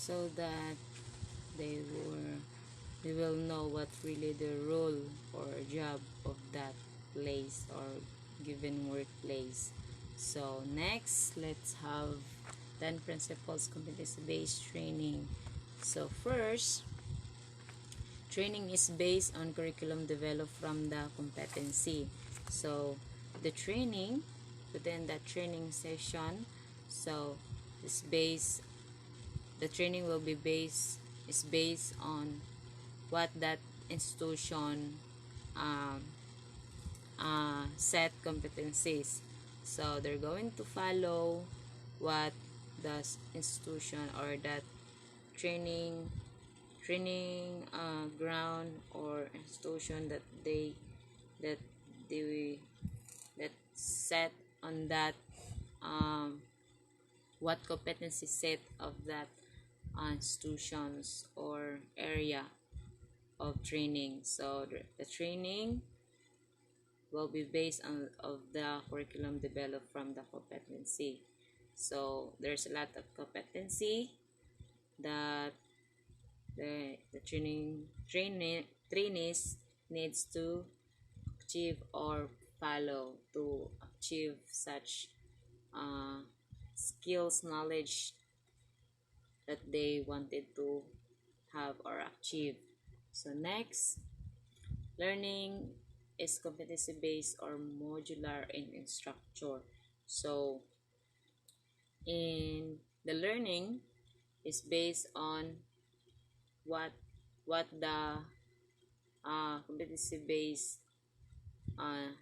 so that they were they will know what really the role or job of that place or given workplace. So next, let's have 10 principles competency-based training. So first, training is based on curriculum developed from the competency. So the training within that training session, so is based the training will be based is based on what that institution um, set competencies. So they're going to follow what the institution or that training ground or institution that they that set on that um, what competency set of that institutions or area of training. So the training will be based on of the curriculum developed from the competency. So there's a lot of competency that the trainees needs to achieve or follow to achieve such uh, skills knowledge that they wanted to have or achieve. So next, learning is competency based or modular in structure. So in the learning is based on what the competency based uh,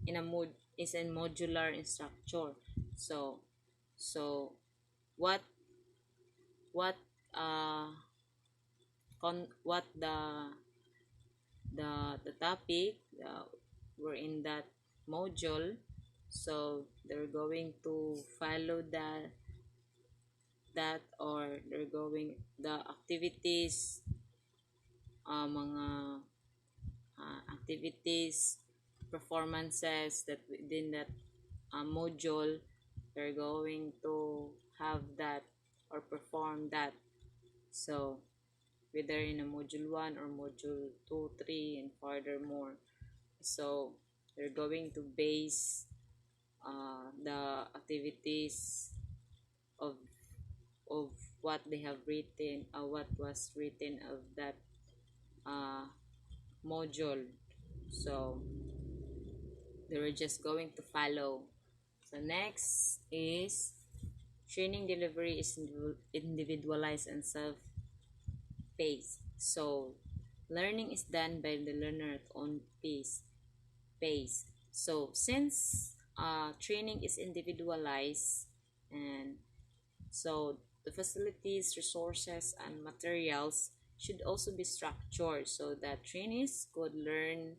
in a mod is in modular in structure. So so what what what the topic were in that module, so they're going to follow that or they're going the activities, mga activities, performances that within that module, they're going to have that or perform that. So whether in a module 1 or module 2, 3, and furthermore. So they're going to base the activities of of what they have written, what was written of that uh, module. So they were just going to follow. So next is training delivery is individualized and self-paced. So learning is done by the learner at own pace. So since training is individualized, and so the facilities, resources, and materials should also be structured so that trainees could learn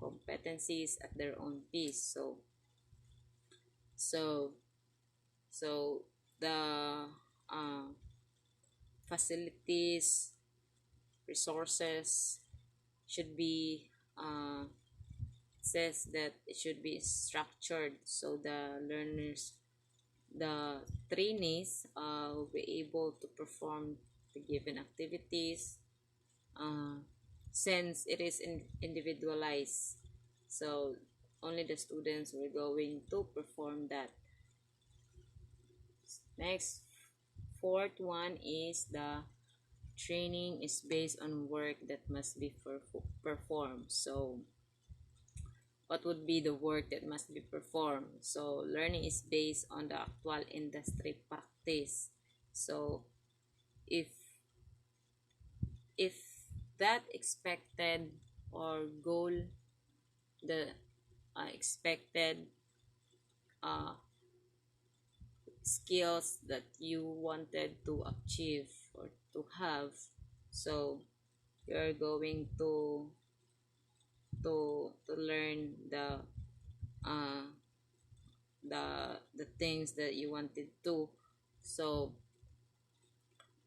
competencies at their own pace. So so the uh, facilities, resources should be says that it should be structured so the learners, the trainees will be able to perform the given activities uh, since it is individualized. So only the students were going to perform that. Next, fourth one is the training is based on work that must be performed. So what would be the work that must be performed? So learning is based on the actual industry practice. So if if that expected or goal, the expected uh, skills that you wanted to achieve or to have, so you're going to learn uh, the things that you wanted to. So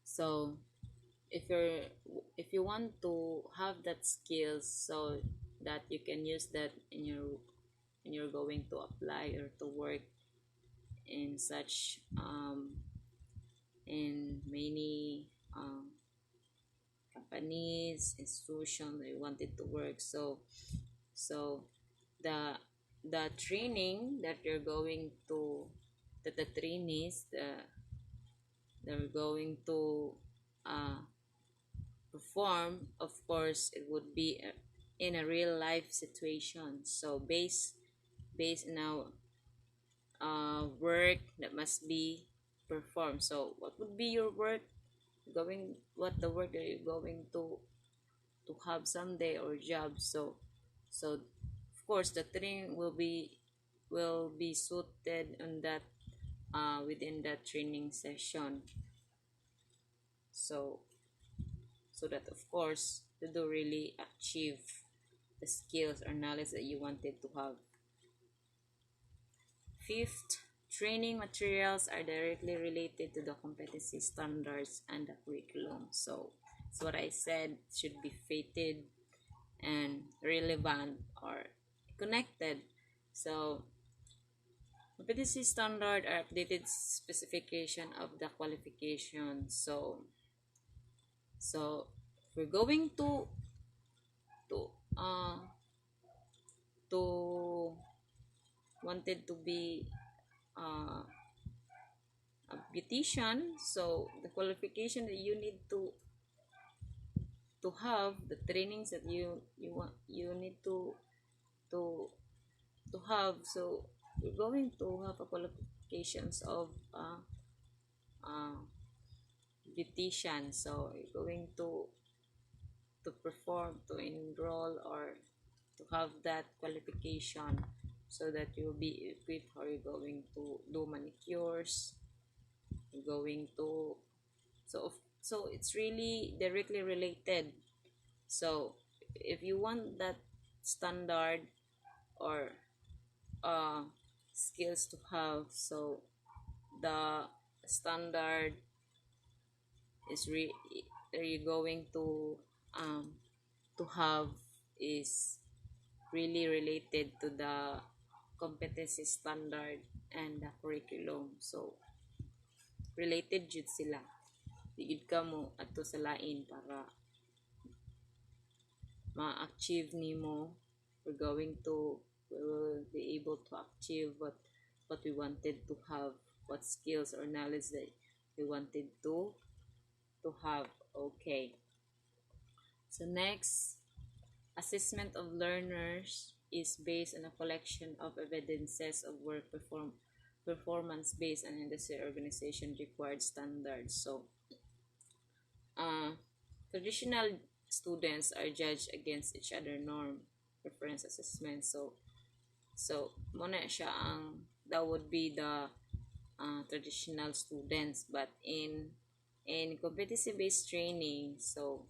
so if you want to have that skills so that you can use that in your when you're going to apply or to work in such in many companies, institutions they wanted to work. So the the training that you're going to that the trainees they're going to uh, perform, of course it would be in a real life situation. So based now work that must be performed. So what would be your work going, what the work that you're going to have someday or job. So of course the training will be suited on that within that training session. So so that of course to do really achieve the skills or knowledge that you wanted to have. Fifth, training materials are directly related to the competency standards and the curriculum. So that's what I said, should be fitted and relevant or connected. So competency standard are updated specification of the qualification. So we're going to uh to wanted to be uh, a beautician. So the qualification that you need to have, the trainings that you want you need to to have. So you're going to have a qualifications of uh, beautician. So you're going to perform, to enroll, or to have that qualification so that you'll be equipped. How you're going to do manicures, you're going to so it's really directly related. So if you want that standard or uh, skills to have, so the standard is are you going to have is really related to the competency standard and the curriculum. So related jud sila, di ka mo ato sa lain para ma-achieve nimo. We're going to we will be able to achieve what we wanted to have, what skills or knowledge that we wanted to have. Okay, so next, assessment of learners is based on a collection of evidences of work performance based on industry organization required standards. So uh, traditional students are judged against each other norm reference assessment. So muna siya ang that would be the traditional students, but in competency based training, so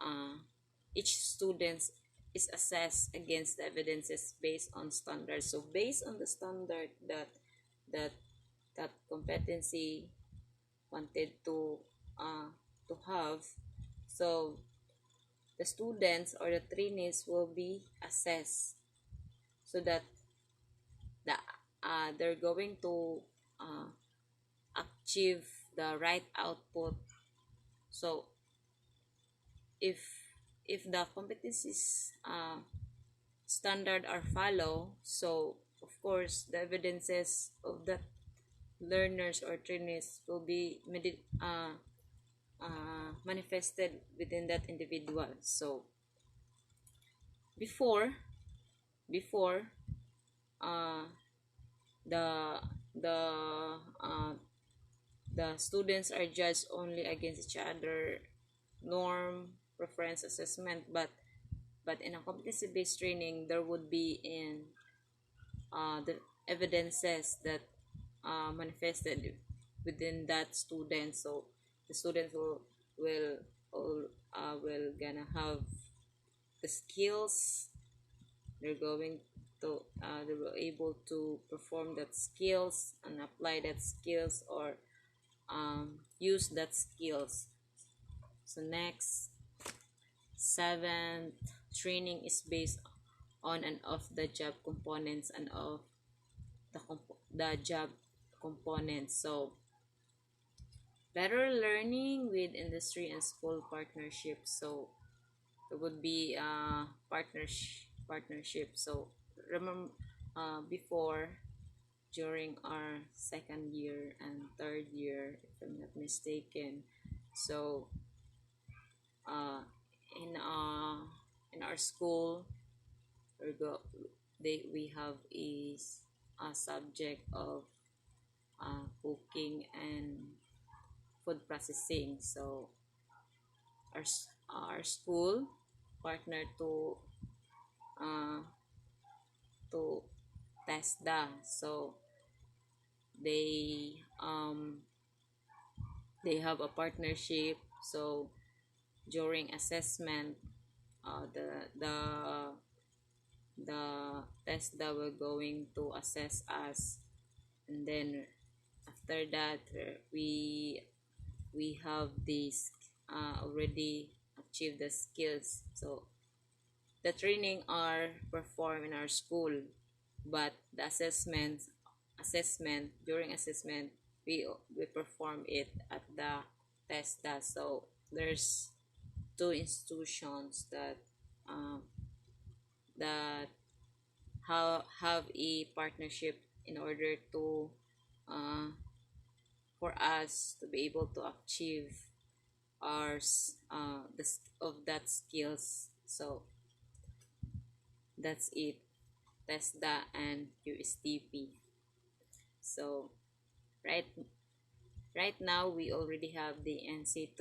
uh, each student is assessed against the evidences based on standards. So based on the standard that that competency wanted uh, to have, so the students or the trainees will be assessed so that the they're going to uh, achieve the right output. So if if the competencies standard are follow, so of course the evidences of that learners or trainees will be manifested within that individual. So before before uh, the the uh, the students are judged only against each other norm preference assessment, but in a competency based training there would be in the evidences that manifested within that student. So the students will will gonna have the skills, they're going to they will able to perform that skills and apply that skills or use that skills. So next, seventh, training is based on and off the job components and of the job components. So Better learning with industry and school partnerships. So it would be partnership. So remember, before, during our second year and third year, if I'm not mistaken, so uh, in our school, we go we have a subject of cooking and food processing. So our school partner uh, to TESDA. So they they have a partnership. So during assessment, the TESDA were going to assess us, and then after that, we have this already achieved the skills. So the training are performed in our school, but the assessment during assessment, we perform it at the TESDA. So there's two institutions um, that have a partnership in order to uh, for us to be able to achieve of that skills. So that's it. TESDA and USTP. So right right now we already have the NC2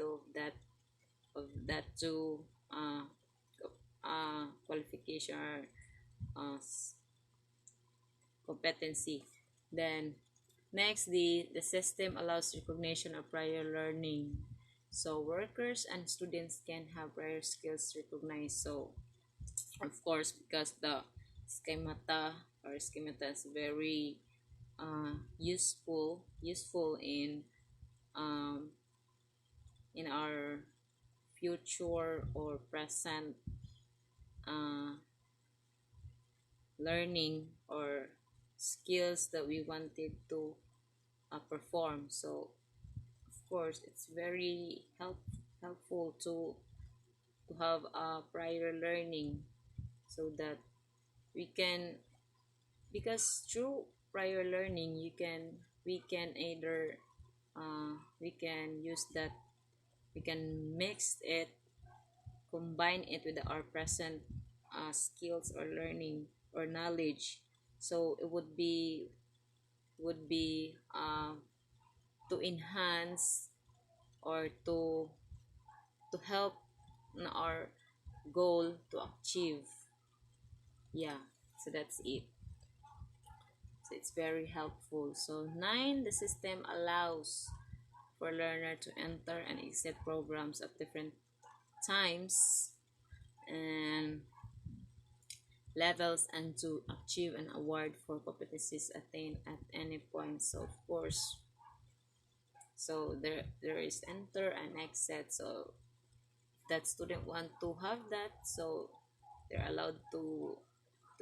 of that two qualification or competency. Then next, the system allows recognition of prior learning. So workers and students can have prior skills recognized. So of course, because the schemata is very useful um, in our future or present uh, learning or skills that we wanted to perform. So of course, it's very helpful to have a prior learning, so that we can, because through prior learning we can either we can use that, we can mix it, combine it with our present skills or learning or knowledge. So it would be to enhance or to help in our goal to achieve. Yeah, so that's it. So it's very helpful. So 9, the system allows for learner to enter and exit programs at different times and levels, and to achieve an award for competencies attained at any point. So of course, so there is enter and exit. So that student want to have that, so they're allowed to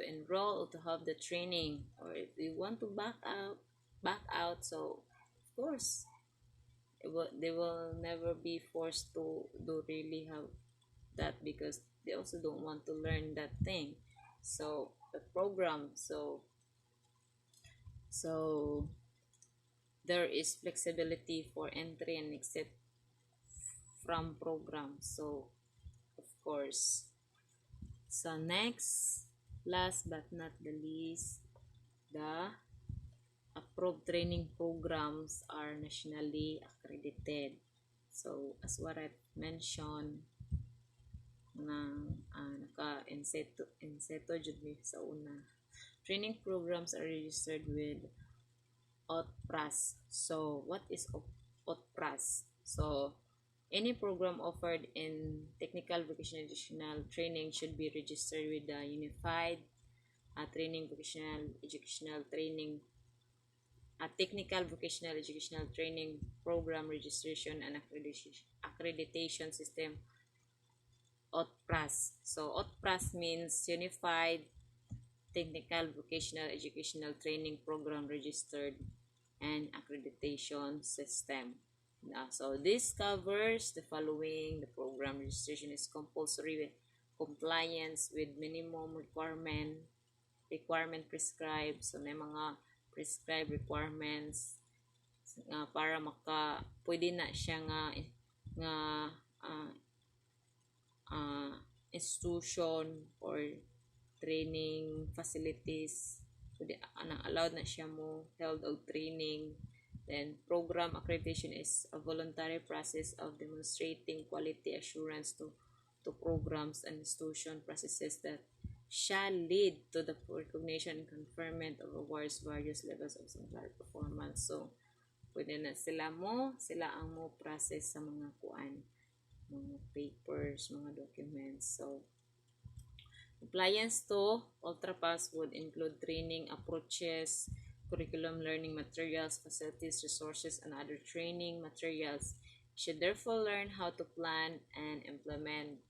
enroll or to have the training, or if they want to back out, so of course they will never be forced to do really have that, because they also don't want to learn that thing. So the program, so there is flexibility for entry and exit from program. So of course, so next, last but not the least, the approved training programs are nationally accredited. So as what I mentioned, naka-enseto jud mi sa una. Training programs are registered with OTPRAS. So what is OTPRAS? So any program offered in technical vocational educational training should be registered with the Unified Training Vocational Educational Training Technical Vocational Educational Training Program Registration and Accreditation System, OTPRAS. So OTPRAS means Unified Technical Vocational Educational Training Program Registered and Accreditation System. So this covers the following. The program registration is compulsory with compliance with minimum requirement prescribed. So may mga prescribed requirements nga para pwede na siya nga ah, institution or training facilities. So, allowed na siya mo held og training. Then, program accreditation is a voluntary process of demonstrating quality assurance to programs and institution processes that shall lead to the recognition and conferment of awards various levels of exemplary performance. So, pwede na sila ang mo process sa mga kuan, mga papers, mga documents. So, compliance to Ultrapass would include training approaches, curriculum learning materials, facilities, resources, and other training materials. You should therefore learn how to plan and implement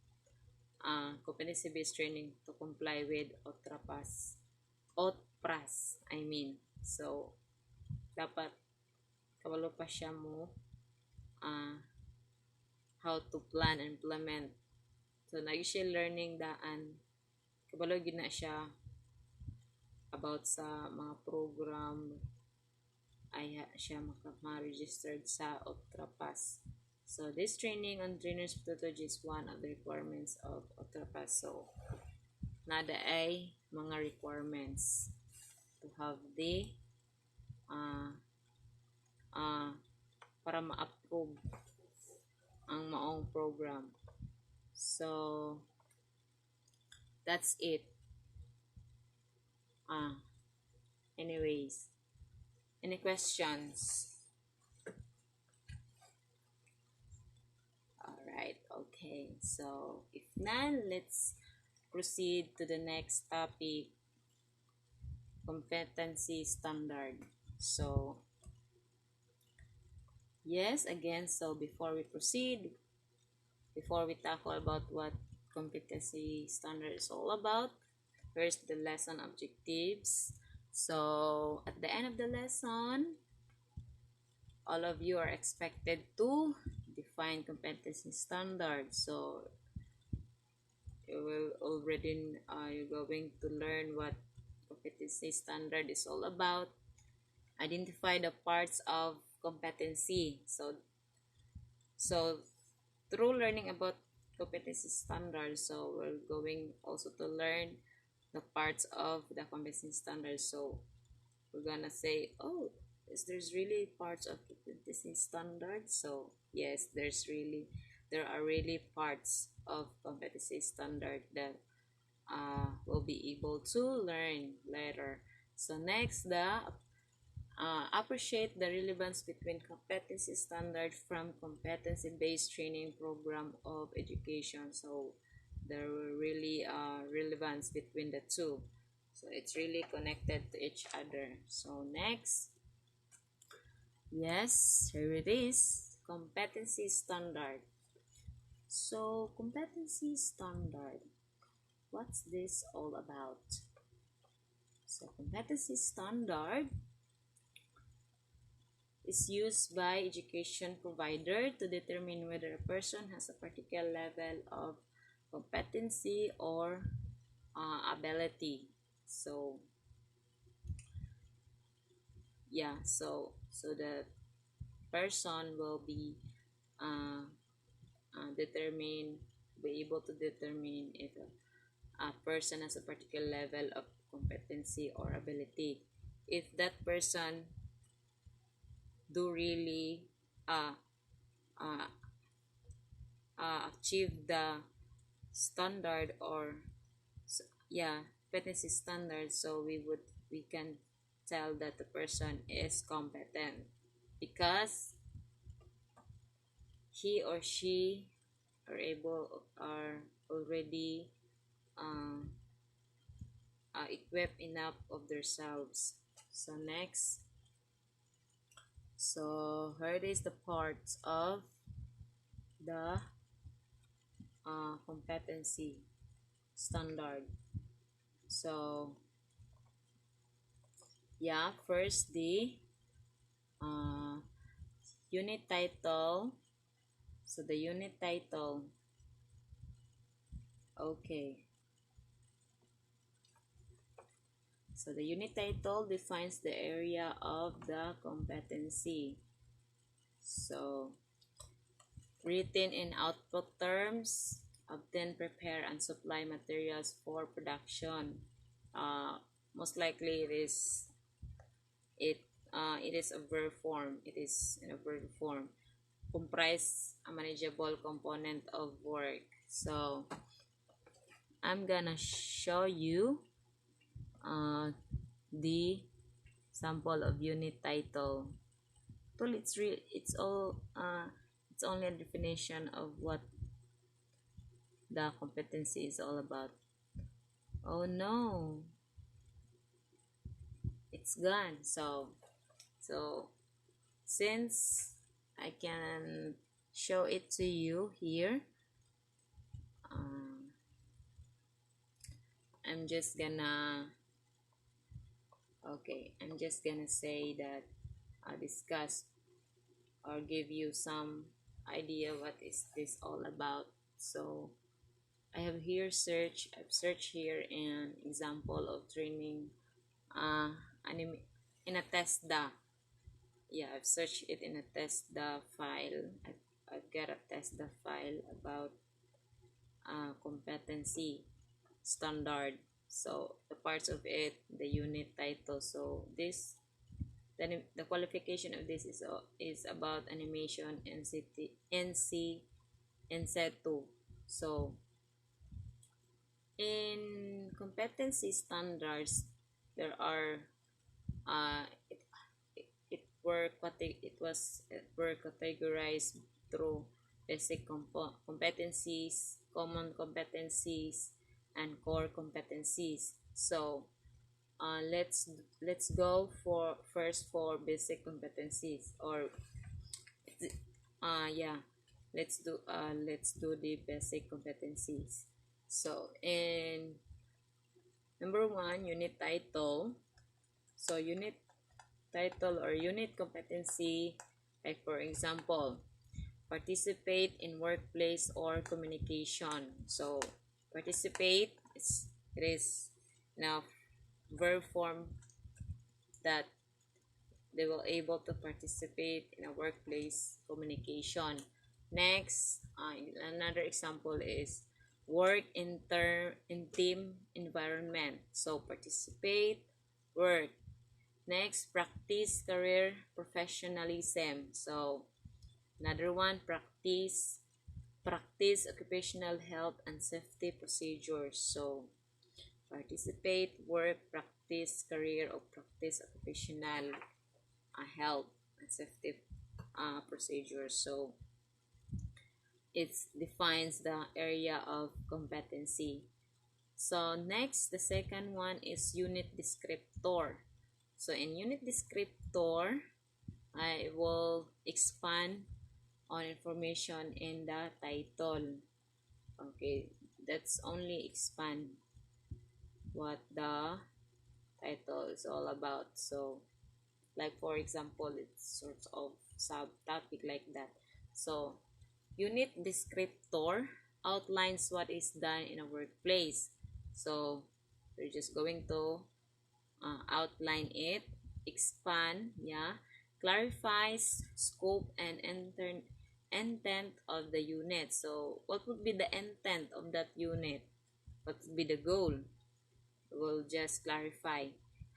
competency-based training to comply with OTPRAS, I mean. So, dapat kabalo pa siya mo how to plan and implement. So, nag-siya learning daan. Kabalo yun na siya about sa mga program ay siya ma-registered sa Ultrapass. So, this training on trainers methodology is one of the requirements of Ultrapass. So, nada ay mga requirements to have the para ma-approve ang maong program. So, that's it. Anyways, any questions? Alright, okay. So, if none, let's proceed to the next topic, competency standard. So, yes, again, so before we proceed, before we tackle about what competency standard is all about, first the lesson objectives. So, at the end of the lesson, all of you are expected to define competency standards. So, you will already you're going to learn what competency standard is all about. Identify the parts of competency. So through learning about competency standards, so we're going also to learn the parts of the competency standards. So we're gonna say, oh, there's really parts of competency standards. So yes, there are really parts of competency standard that we'll be able to learn later. So next, the appreciate the relevance between competency standard from competency-based training program of education. So there are really relevance between the two. So it's really connected to each other. So next, yes, here it is, competency standard. So competency standard, what's this all about? So competency standard is used by education provider to determine whether a person has a particular level of competency or ability. So yeah, so the person will be be able to determine if a person has a particular level of competency or ability. If that person do really achieve the standard or competency standard, so we can tell that the person is competent because he or she are already equipped enough of themselves. So next, so here is the parts of the competency standard. So yeah, first the unit title. So the unit title, okay. So the unit title defines the area of the competency. So written in output terms, obtain, prepare, and supply materials for production. Uh, Most likely it it is a verb form. It is in a verb form. Comprise a manageable component of work. So I'm gonna show you the sample of unit title. Well, it's all it's only a definition of what the competency is all about. Oh no, it's gone. So since I can show it to you here, um, I'm just gonna I'm just gonna say that I discuss or give you some idea what is this all about. So I've searched here an example of training anime in a TESDA. Yeah, I've searched it in a TESDA file. I've got a TESDA file about competency standard. So the parts of it, the unit title. So this the qualification of this is about animation NC2. So in competency standards, there are uh, it, it was were categorized through basic competencies, common competencies, and core competencies. So let's go for first for basic competencies, or yeah, let's do the basic competencies. So in number one, unit title. So unit title or unit competency, like for example, participate in workplace or communication. So participate it is now verb form, that they will able to participate in a workplace communication. Next, another example is work in team environment. So participate, work. Next, practice career professionalism. So another one, practice occupational health and safety procedures. So participate, work, practice career, or practice occupational health and safety procedures. So it defines the area of competency. So next, the second one is unit descriptor. So in unit descriptor, I will expand on information in the title. Okay, that's only expand what the title is all about. So like for example, it's sort of subtopic like that. So unit descriptor outlines what is done in a workplace. So we're just going to outline it, expand, yeah, clarifies scope and intent of the unit. So what would be the intent of that unit? What would be the goal? We'll just clarify.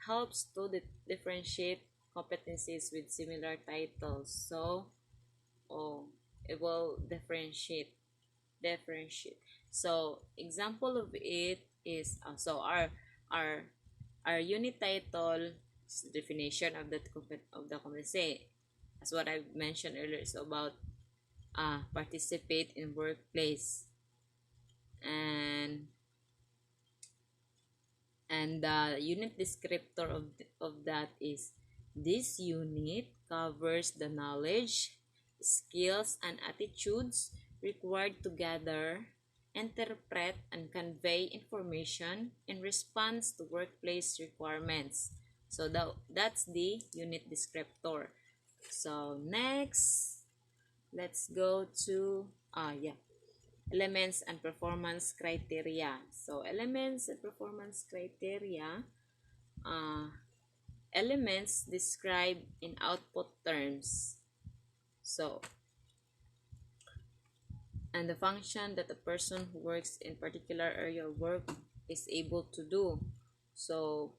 Helps to differentiate competencies with similar titles. So it will differentiate. So example of it is so our our unit title is the definition of the competency, as what I mentioned earlier. It's about participate in workplace, and the unit descriptor of that is this unit covers the knowledge, skills, and attitudes required to gather, interpret, and convey information in response to workplace requirements. So that's the unit descriptor. So next, let's go to elements and performance criteria. So elements and performance criteria, uh, elements described in output terms. So, and the function that a person who works in particular area of work is able to do. So,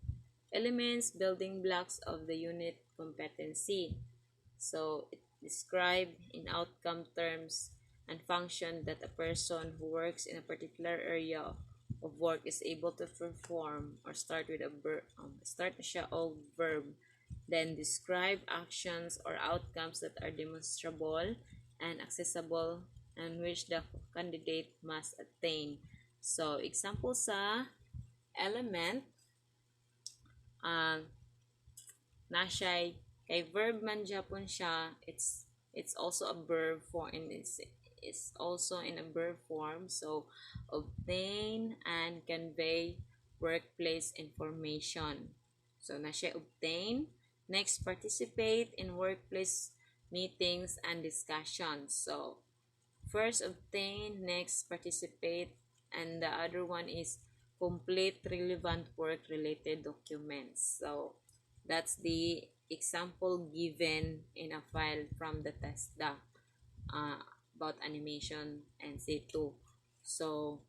elements, building blocks of the unit competency. So, it described in outcome terms and function that a person who works in a particular area of work is able to perform, or start with a verb, start siya og verb, then describe actions or outcomes that are demonstrable and accessible and which the candidate must attain. So, example sa element, uh, na siya kay verb man Japon siya, it's also a verb form, and it's also in a verb form. So obtain and convey workplace information. So na siya obtain. Next, participate in workplace meetings and discussions. So first obtain, next participate, and the other one is complete relevant work related documents. So that's the example given in a file from the TESDA, uh, about animation and C2. So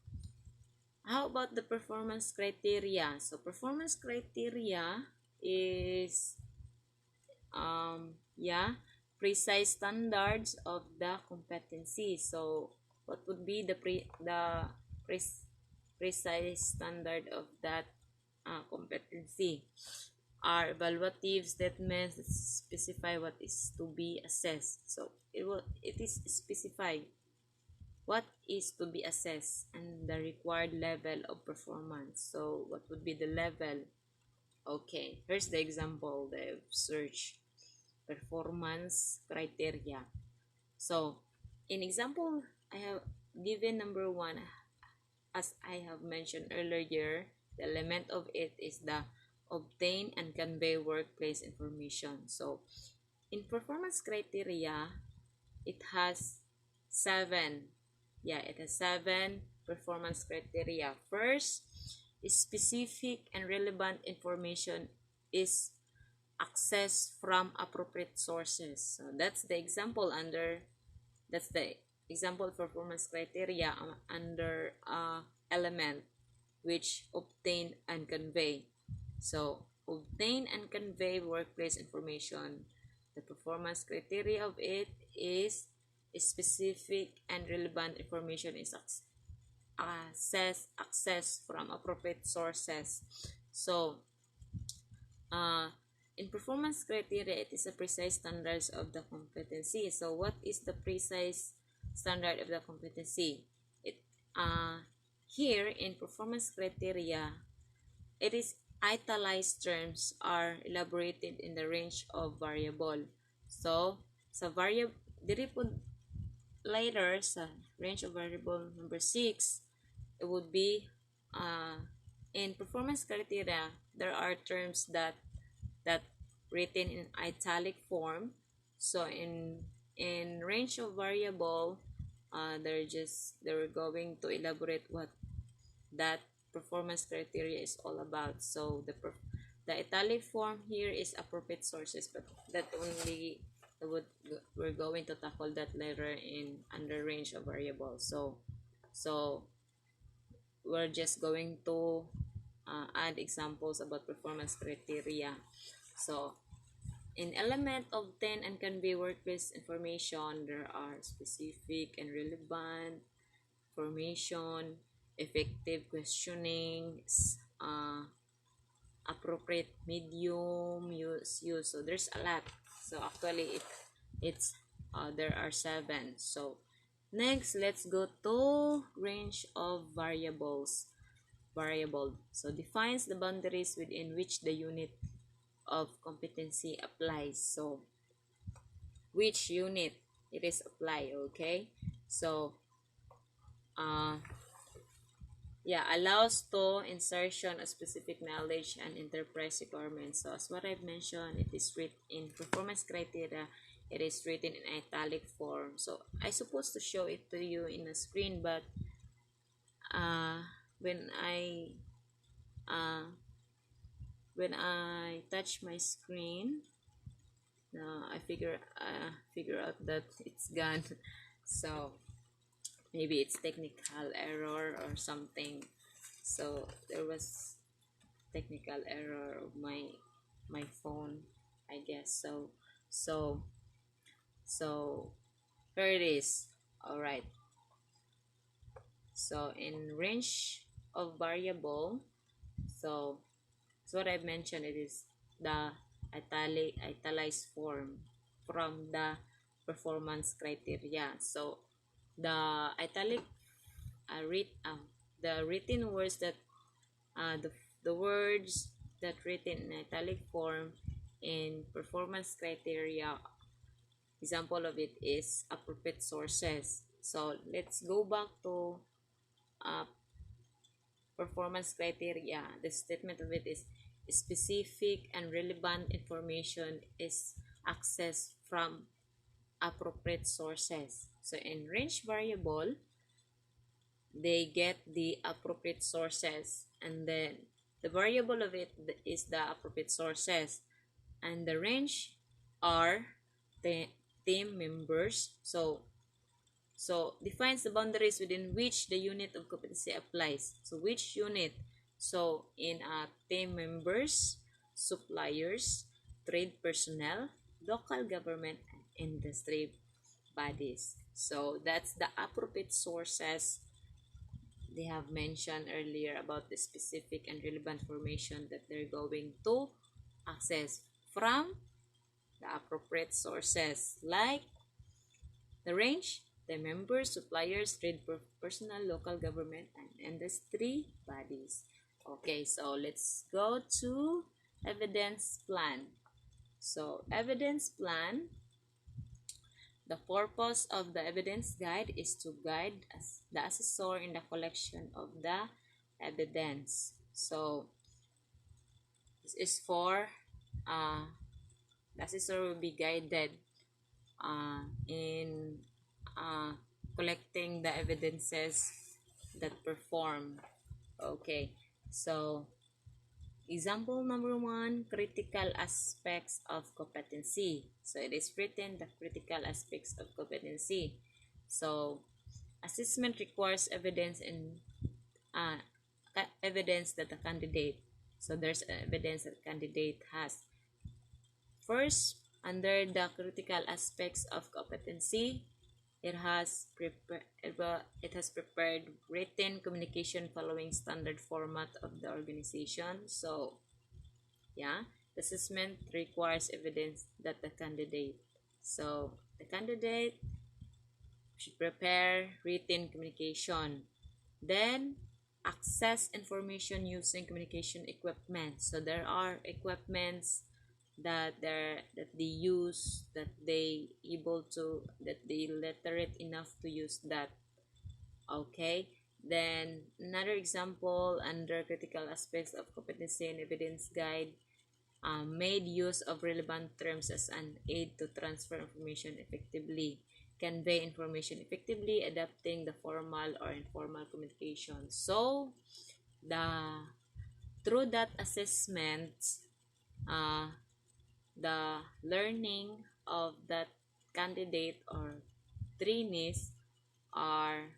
how about the performance criteria? So performance criteria is precise standards of the competency. So what would be precise standard of that competency? Are evaluative statements that specify what is to be assessed. So it is specified what is to be assessed and the required level of performance. So what would be the level? Okay, here's the example they've searched. Performance criteria. So in example, I have given number 1, as I have mentioned earlier, the element of it is the obtain and convey workplace information. So in performance criteria, it has 7. Yeah, it has 7 performance criteria. First, specific and relevant information is access from appropriate sources. So that's the example performance criteria under element, which obtain and convey. So obtain and convey workplace information. The performance criteria of it is specific and relevant information is access from appropriate sources. So in performance criteria, it is a precise standards of the competency. So what is the precise standard of the competency? Here in performance criteria, it is italicized terms are elaborated in the range of variable. So sa variable diri po later sa range of variable number 6, it would be in performance criteria, there are terms that written in italic form. So in range of variable, they're going to elaborate what that performance criteria is all about. So the italic form here is appropriate sources, but that only we're going to tackle that later in under range of variables. So we're just going to add examples about performance criteria. So in element of 10 and convey workplace information, there are specific and relevant information, effective questioning, appropriate medium use. So there's a lot. So actually it's there are 7. So next, let's go to range of variables. Variable, so defines the boundaries within which the unit of competency applies. So which unit it is applied. Okay, so allows to insertion of specific knowledge and enterprise requirements. So as what I've mentioned, it is written in performance criteria, it is written in italic form. So I supposed to show it to you in a screen, but uh, when I uh, when I touch my screen, I figure out that it's gone. So maybe it's technical error or something. So there was technical error of my phone, I guess. So here it is. All right. So in range of variable, so what I mentioned, it is the italicized form from the performance criteria. So the italic read the written words that the words that written in italic form in performance criteria, example of it is appropriate sources. So let's go back to uh, performance criteria. The statement of it is specific and relevant information is accessed from appropriate sources. So in range variable, they get the appropriate sources, and then the variable of it is the appropriate sources, and the range are the team members. So defines the boundaries within which the unit of competency applies. So which unit? So in team members, suppliers, trade personnel, local government, and industry bodies. So that's the appropriate sources they have mentioned earlier about the specific and relevant information that they're going to access from the appropriate sources, like the range, the members, suppliers, trade personnel, local government, and industry bodies. Okay, so let's go to evidence plan. So evidence plan, the purpose of the evidence guide is to guide the assessor in the collection of the evidence. So this is for the assessor will be guided in uh, collecting the evidences that perform. Okay, so example number one, critical aspects of competency. So it is written the critical aspects of competency. So assessment requires evidence in uh, evidence that the candidate. So there's evidence that the candidate has. First, under the critical aspects of competency, it has prepared written communication following standard format of the organization. So yeah, the assessment requires evidence that the candidate. So the candidate should prepare written communication. Then access information using communication equipment. So there are equipments that they use, that they literate enough to use that. Okay, then another example under critical aspects of competency and evidence guide, made use of relevant terms as an aid to transfer information effectively, convey information effectively, adapting the formal or informal communication. So the through that assessment, uh, the learning of that candidate or trainees are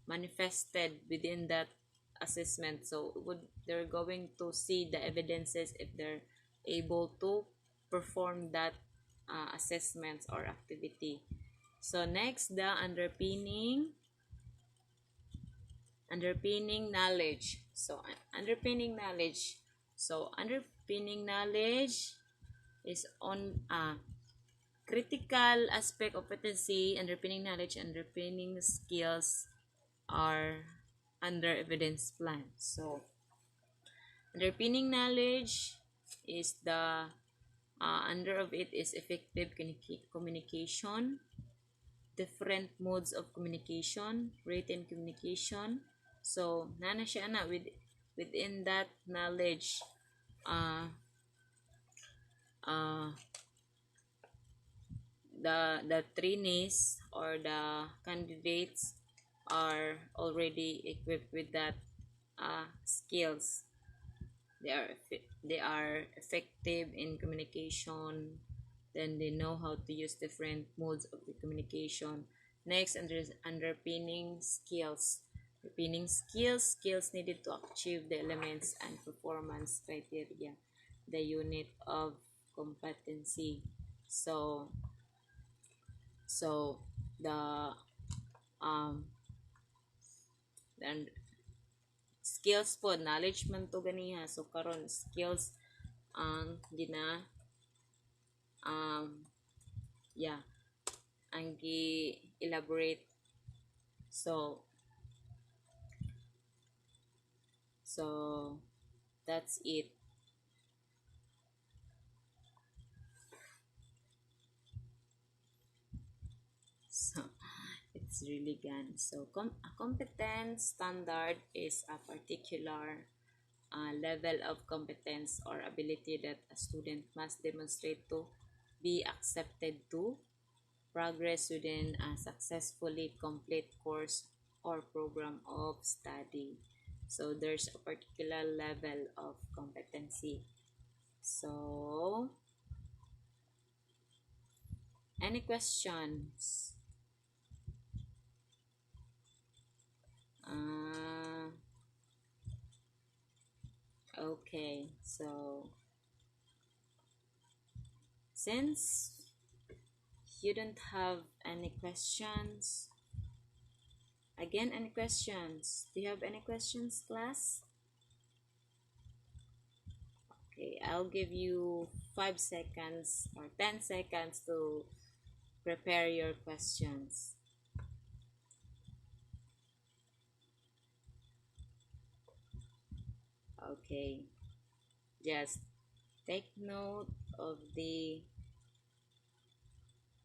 manifested within that assessment. So they're going to see the evidences if they're able to perform that assessments or activity. So next, the underpinning knowledge. So underpinning knowledge is on critical aspect of competency. Underpinning knowledge, underpinning skills are under evidence plan. So underpinning knowledge is the under of it is effective communication, different modes of communication, written communication. So nana siya na within that knowledge, uh, uh, the trainees or the candidates are already equipped with that skills. They are effective in communication, then they know how to use different modes of the communication. Next, underpinning skills. Underpinning skills needed to achieve the elements and performance criteria, the unit of competency. So so the um and skills po knowledge man to ganiha, so karon skills ang gina um yeah ang gi-elaborate. So so that's it. So it's really gone. So a competence standard is a particular level of competence or ability that a student must demonstrate to be accepted to progress within a successfully complete course or program of study. So there's a particular level of competency. So, any questions? Uh, okay, so since you don't have any questions, again, any questions? Do you have any questions, class? Okay, I'll give you 5 seconds or 10 seconds to prepare your questions. Okay, just take note of the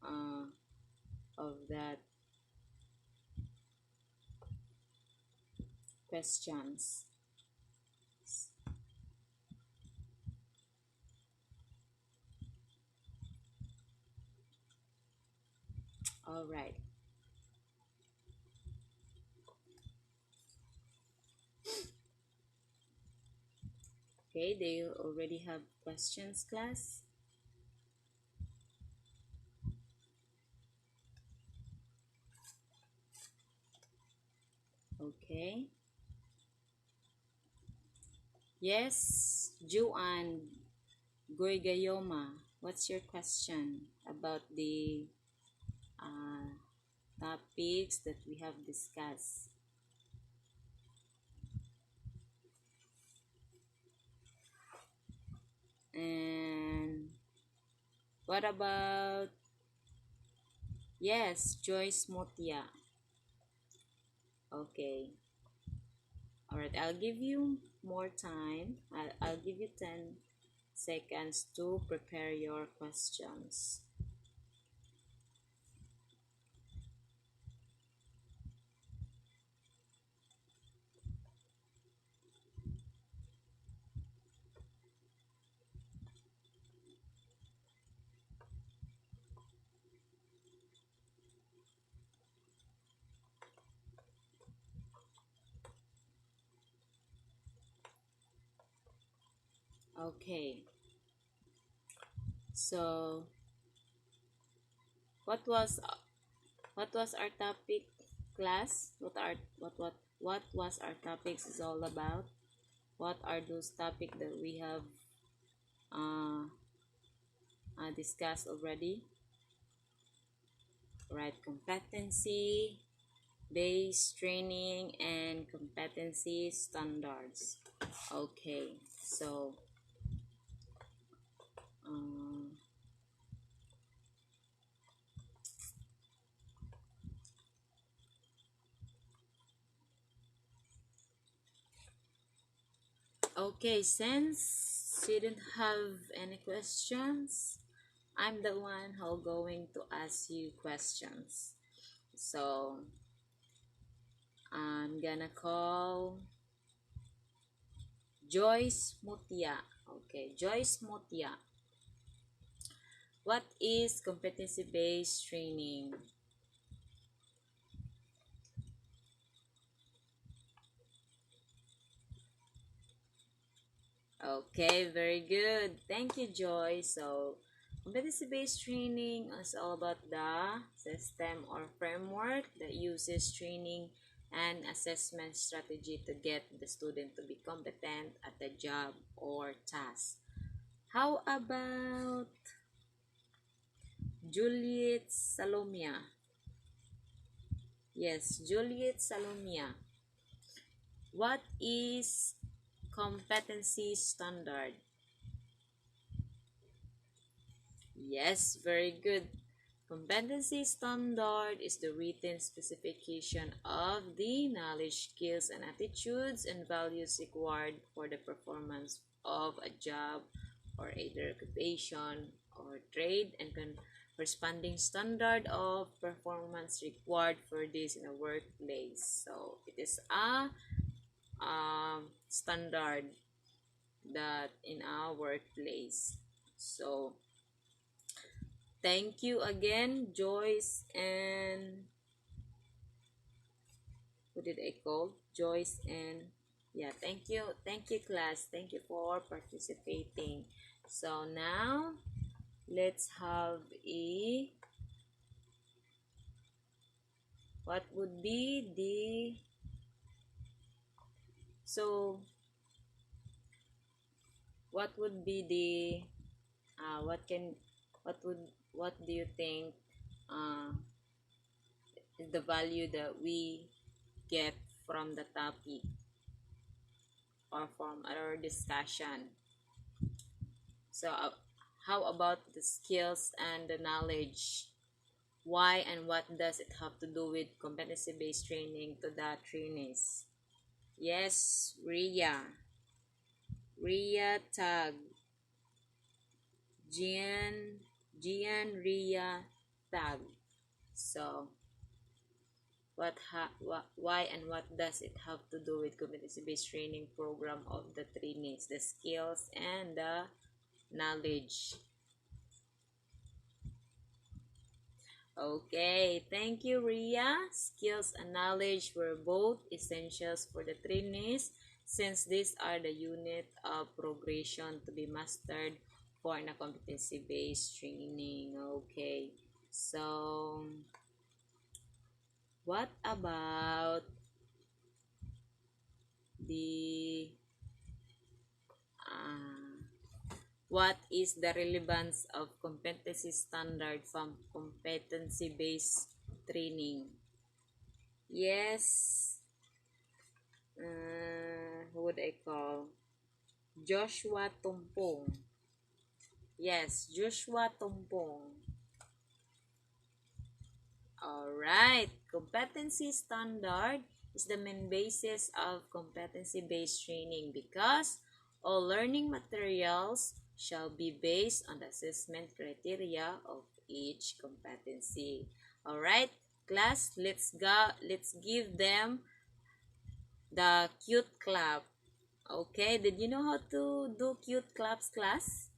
uh, of that questions. All right. Okay, they already have questions, class. Okay. Yes, Juan Goygayoma, what's your question about the uh, topics that we have discussed? And what about, yes, Joyce Motia? Okay. All right, I'll give you more time. I'll give you 10 seconds to prepare your questions. Okay. So, what was what was our topic, class? What was our topics is all about? What are those topics that we have uh, discussed already? Right, competency based training and competency standards. Okay, so um, okay, since you didn't have any questions, I'm the one who going to ask you questions. So I'm gonna call Joyce Mutia. Okay, Joyce Mutia. What is competency-based training? Okay, very good. Thank you, Joy. So, competency-based training is all about the system or framework that uses training and assessment strategy to get the student to be competent at the job or task. How about Juliet Salomia? Yes, Juliet Salomia. What is competency standard? Yes, very good. Competency standard is the written specification of the knowledge, skills, and attitudes and values required for the performance of a job or either occupation or trade and corresponding standard of performance required for this in a workplace. So it is a standard that in our workplace. So thank you again, Joyce and who did I call? Joyce and yeah, thank you, class. Thank you for participating. So now let's have a what would be the so what would be the what can what do you think uh is the value that we get from the topic or from our discussion. So, how about the skills and the knowledge? Why and what does it have to do with competency-based training to the trainees? Yes, Ria. Ria Tag. Ria Tag. So, why and what does it have to do with competency-based training program of the trainees? The skills and the knowledge. Okay, thank you, Ria. Skills and knowledge were both essentials for the trainees since these are the unit of progression to be mastered for a competency-based training. Okay, so what about the uh, what is the relevance of competency standard from competency-based training? Yes, who would I call? Joshua Tumpong. Yes, Joshua Tumpong. Alright, competency standard is the main basis of competency-based training because all learning materials shall be based on the assessment criteria of each competency. Alright, class, let's give them the cute clap. Okay, did you know how to do cute claps, class?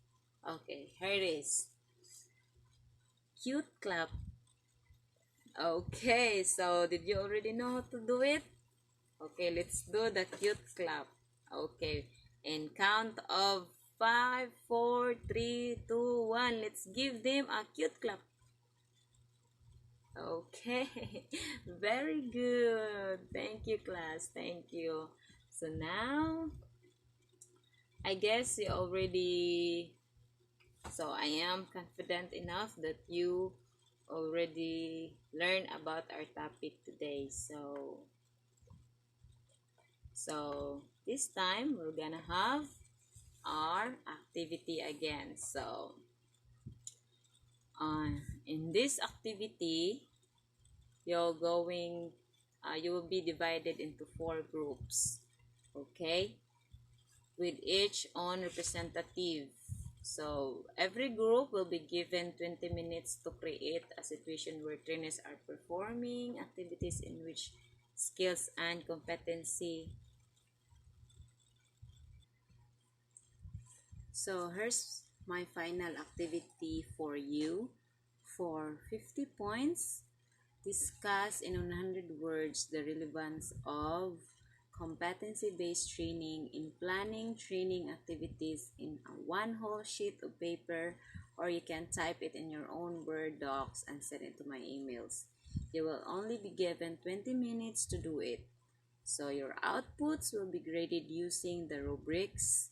Okay, here it is. Cute clap. Okay, so did you already know how to do it? Okay, let's do the cute clap. Okay, and count of 5, 4, 3, 2, 1. Let's give them a cute clap. Okay, very good. Thank you, class. Thank you. So now, I guess you already, so I am confident enough that you already learned about our topic today. So this time we're gonna have our activity again. So in this activity, you will be divided into 4 groups. Okay, with each own representative. So every group will be given 20 minutes to create a situation where trainers are performing activities in which skills and competency. So here's my final activity for you. For 50 points, discuss in 100 words the relevance of competency-based training in planning training activities in a one whole sheet of paper, or you can type it in your own Word docs and send it to my emails. You will only be given 20 minutes to do it. So your outputs will be graded using the rubrics: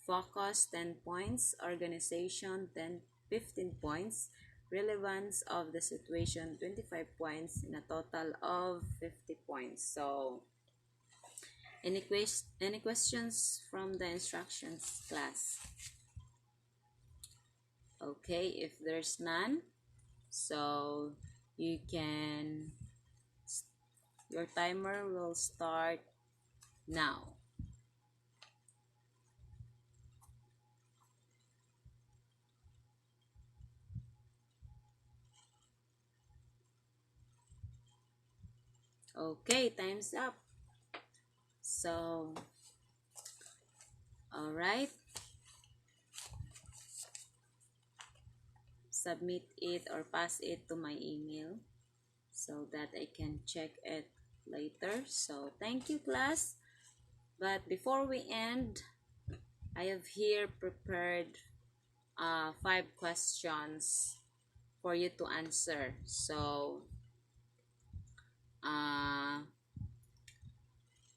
focus 10 points, organization 10, 15 points, relevance of the situation 25 points, in a total of 50 points. So any questions from the instructions, class? Okay, if there's none, so you can your timer will start now. Okay, time's up. So, all right, submit it or pass it to my email so that I can check it later. So, thank you, class. But before we end, I have here prepared 5 questions for you to answer. So, uh,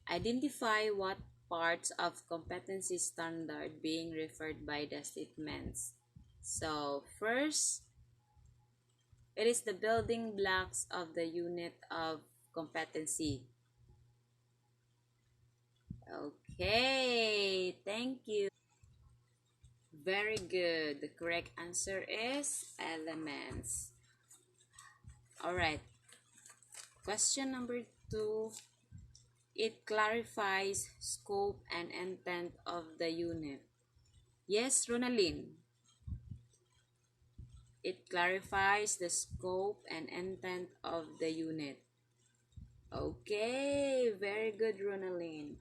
identify what parts of competency standard being referred by the statements. So, first, it is the building blocks of the unit of competency. Okay, thank you. Very good. The correct answer is elements. All right. Question number 2. It clarifies scope and intent of the unit. Yes, Ronaldin. It clarifies the scope and intent of the unit. Okay, very good, Ronaldin.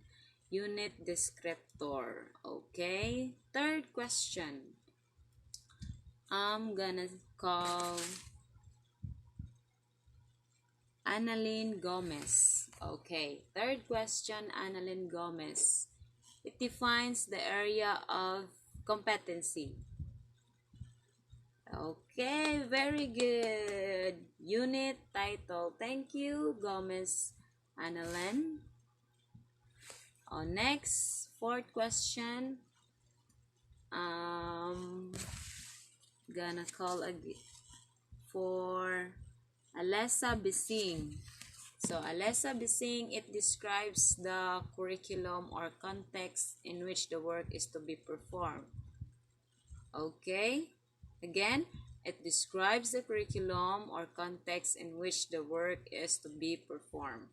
Unit descriptor. Okay, third question. I'm gonna call Annalyn Gomez. Okay, third question, Annalyn Gomez. It defines the area of competency. Okay, very good. Unit title. Thank you, Gomez Annalyn. Next, fourth question. Gonna call again for Alessa Bising. So Alessa Bising, it describes the curriculum or context in which the work is to be performed. Okay, again, it describes the curriculum or context in which the work is to be performed.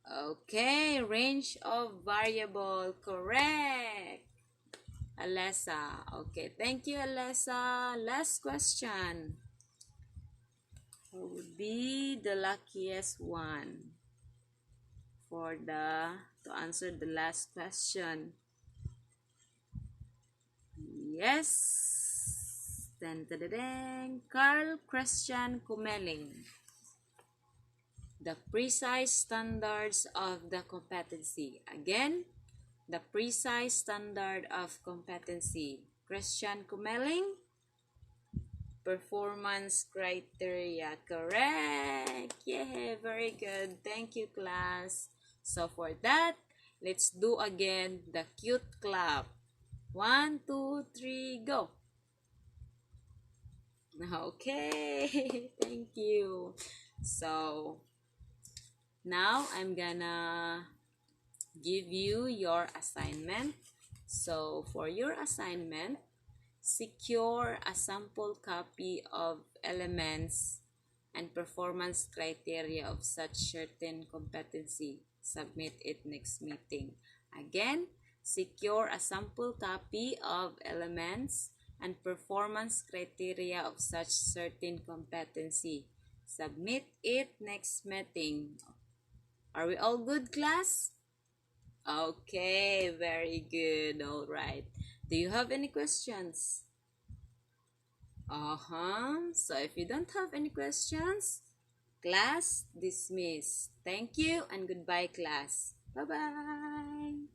Okay, range of variable, correct. Alessa, okay, thank you, Alessa. Last question. Who would be the luckiest one to answer the last question? Yes. Dun, dun, dun, dun. Carl Christian Kumeling. The precise standards of the competency. Again, the precise standard of competency. Christian Kumeling. Performance criteria. Correct. Yeah, very good. Thank you, class. So for that, let's do again the cute clap. 1, 2, 3, go. Okay, thank you. So now I'm gonna give you your assignment. So for your assignment, secure a sample copy of elements and performance criteria of such certain competency. Submit it next meeting. Again, secure a sample copy of elements and performance criteria of such certain competency. Submit it next meeting. Are we all good, class? Okay, very good. All right. Do you have any questions? Uh-huh. So if you don't have any questions, class dismissed. Thank you and goodbye, class. Bye-bye.